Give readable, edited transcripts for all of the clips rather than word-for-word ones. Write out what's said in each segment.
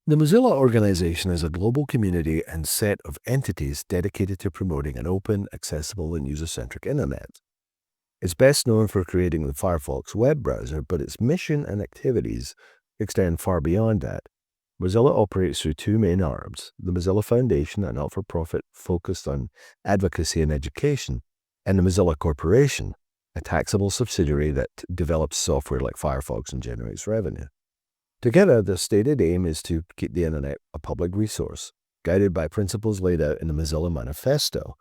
The Mozilla organization is a global community and set of entities dedicated to promoting an open, accessible, and user-centric internet. It's best known for creating the Firefox web browser, but its mission and activities extend far beyond that. Mozilla operates through two main arms: the Mozilla Foundation, a not-for-profit focused on advocacy and education, and the Mozilla Corporation, a taxable subsidiary that develops software like Firefox and generates revenue. Together, the stated aim is to keep the internet a public resource, guided by principles laid out in the Mozilla Manifesto.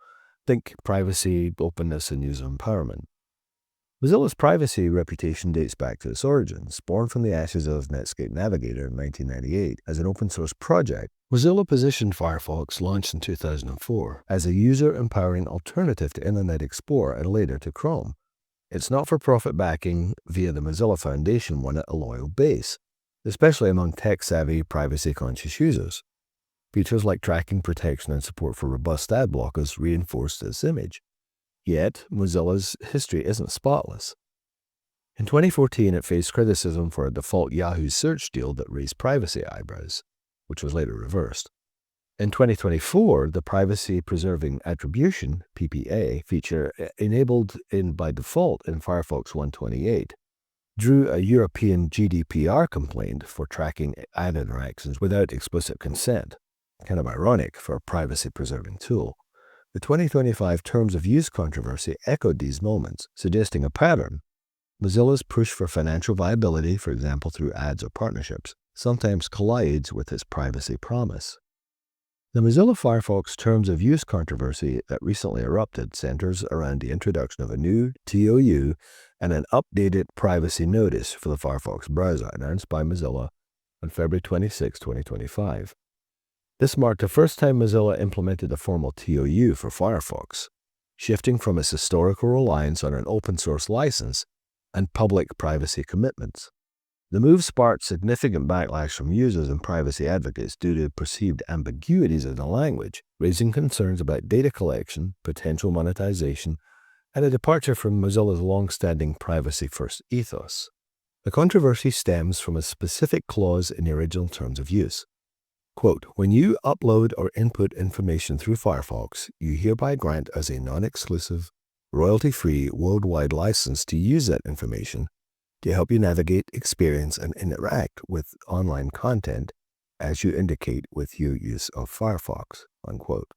Think privacy, openness, and user empowerment. Mozilla's privacy reputation dates back to its origins. Born from the ashes of Netscape Navigator in 1998 as an open-source project, Mozilla positioned Firefox, launched in 2004, as a user-empowering alternative to Internet Explorer and later to Chrome. Its not-for-profit backing via the Mozilla Foundation won it a loyal base, especially among tech-savvy, privacy-conscious users. Features like tracking protection and support for robust ad blockers reinforced this image. Yet, Mozilla's history isn't spotless. In 2014, it faced criticism for a default Yahoo search deal that raised privacy eyebrows, which was later reversed. In 2024, the privacy-preserving attribution (PPA) feature enabled by default in Firefox 128 drew a European GDPR complaint for tracking ad interactions without explicit consent. Kind of ironic for a privacy-preserving tool. The 2025 Terms of Use controversy echoed these moments, suggesting a pattern. Mozilla's push for financial viability, for example through ads or partnerships, sometimes collides with its privacy promise. The Mozilla Firefox Terms of Use controversy that recently erupted centers around the introduction of a new TOU and an updated privacy notice for the Firefox browser announced by Mozilla on February 26, 2025. This marked the first time Mozilla implemented a formal TOU for Firefox, shifting from its historical reliance on an open-source license and public privacy commitments. The move sparked significant backlash from users and privacy advocates due to perceived ambiguities in the language, raising concerns about data collection, potential monetization, and a departure from Mozilla's long-standing privacy-first ethos. The controversy stems from a specific clause in the original Terms of Use. Quote, "When you upload or input information through Firefox, you hereby grant as a non-exclusive, royalty-free worldwide license to use that information to help you navigate, experience, and interact with online content as you indicate with your use of Firefox." Unquote.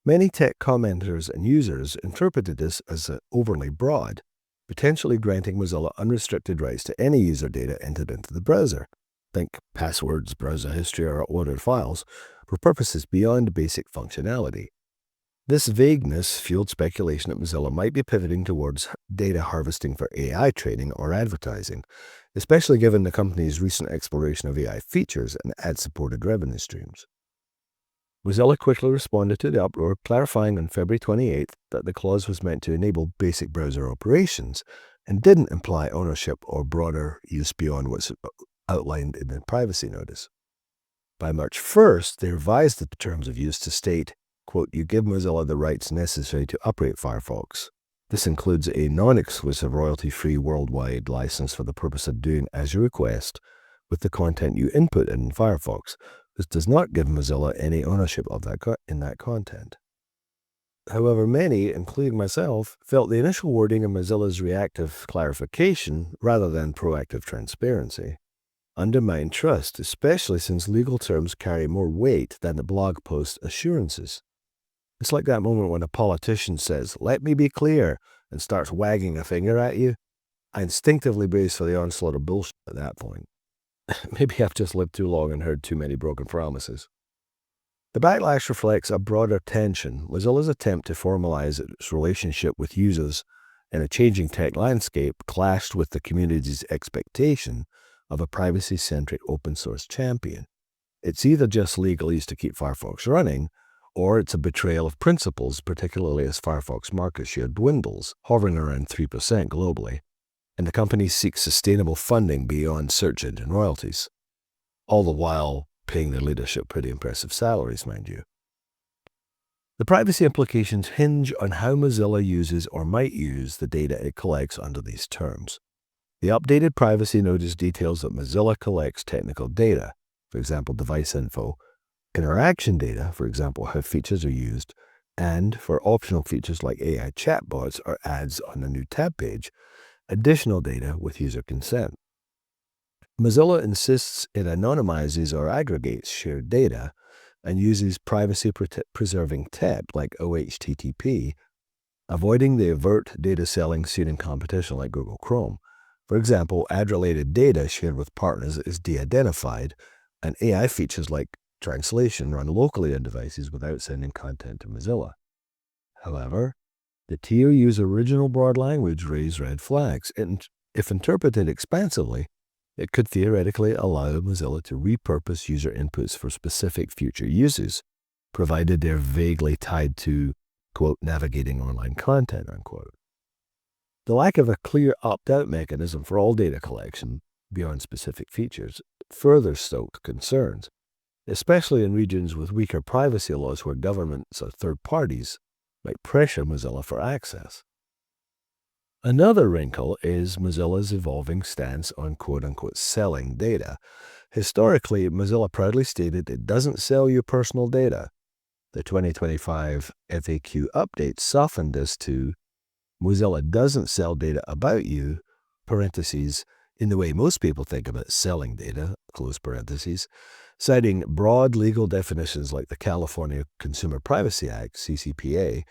Many tech commenters and users interpreted this as overly broad, potentially granting Mozilla unrestricted rights to any user data entered into the browser. Think passwords, browser history, or ordered files for purposes beyond basic functionality. This vagueness fueled speculation that Mozilla might be pivoting towards data harvesting for AI training or advertising, especially given the company's recent exploration of AI features and ad-supported revenue streams. Mozilla quickly responded to the uproar, clarifying on February 28th that the clause was meant to enable basic browser operations and didn't imply ownership or broader use beyond what's outlined in the privacy notice. By March 1st, they revised the Terms of Use to state, quote, "You give Mozilla the rights necessary to operate Firefox. This includes a non-exclusive royalty-free worldwide license for the purpose of doing as you request with the content you input in Firefox. This does not give Mozilla any ownership of that content." However, many, including myself, felt the initial wording of Mozilla's reactive clarification rather than proactive transparency undermined trust, especially since legal terms carry more weight than the blog post assurances. It's like that moment when a politician says, "Let me be clear," and starts wagging a finger at you. I instinctively brace for the onslaught of bullshit at that point. Maybe I've just lived too long and heard too many broken promises. The backlash reflects a broader tension. Mozilla's attempt to formalize its relationship with users in a changing tech landscape clashed with the community's expectation of a privacy-centric open-source champion. It's either just legalese to keep Firefox running, or it's a betrayal of principles, particularly as Firefox market share dwindles, hovering around 3% globally, and the company seeks sustainable funding beyond search engine royalties, all the while paying their leadership pretty impressive salaries, mind you. The privacy implications hinge on how Mozilla uses or might use the data it collects under these terms. The updated privacy notice details that Mozilla collects technical data, for example, device info, interaction data, for example, how features are used, and for optional features like AI chatbots or ads on a new tab page, additional data with user consent. Mozilla insists it anonymizes or aggregates shared data and uses privacy-preserving tech like OHTTP, avoiding the overt data selling seen in competition like Google Chrome. For example, ad-related data shared with partners is de-identified, and AI features like translation run locally on devices without sending content to Mozilla. However, the TOU's original broad language raised red flags, and if interpreted expansively, it could theoretically allow Mozilla to repurpose user inputs for specific future uses, provided they're vaguely tied to, quote, navigating online content, unquote. The lack of a clear opt-out mechanism for all data collection, beyond specific features, further stoked concerns, especially in regions with weaker privacy laws where governments or third parties might pressure Mozilla for access. Another wrinkle is Mozilla's evolving stance on quote-unquote selling data. Historically, Mozilla proudly stated it doesn't sell you personal data. The 2025 FAQ update softened this to Mozilla doesn't sell data about you, parentheses, in the way most people think about selling data, close parentheses, citing broad legal definitions like the California Consumer Privacy Act, CCPA,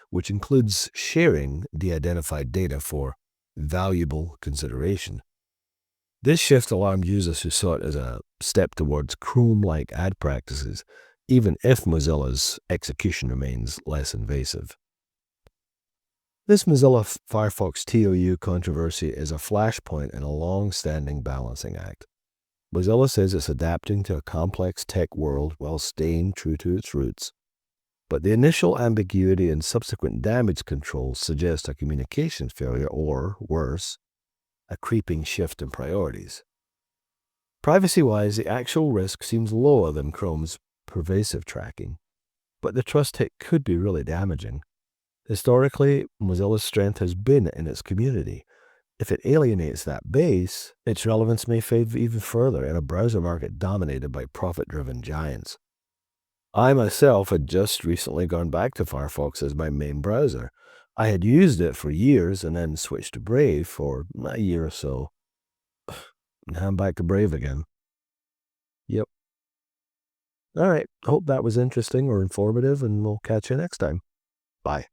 which includes sharing de-identified data for valuable consideration. This shift alarmed users who saw it as a step towards Chrome-like ad practices, even if Mozilla's execution remains less invasive. This Mozilla Firefox TOU controversy is a flashpoint in a long-standing balancing act. Mozilla says it's adapting to a complex tech world while staying true to its roots. But the initial ambiguity and subsequent damage control suggest a communication failure or, worse, a creeping shift in priorities. Privacy-wise, the actual risk seems lower than Chrome's pervasive tracking, but the trust hit could be really damaging. Historically, Mozilla's strength has been in its community. If it alienates that base, its relevance may fade even further in a browser market dominated by profit-driven giants. I myself had just recently gone back to Firefox as my main browser. I had used it for years and then switched to Brave for a year or so. Now I'm back to Brave again. Yep. All right. Hope that was interesting or informative, and we'll catch you next time. Bye.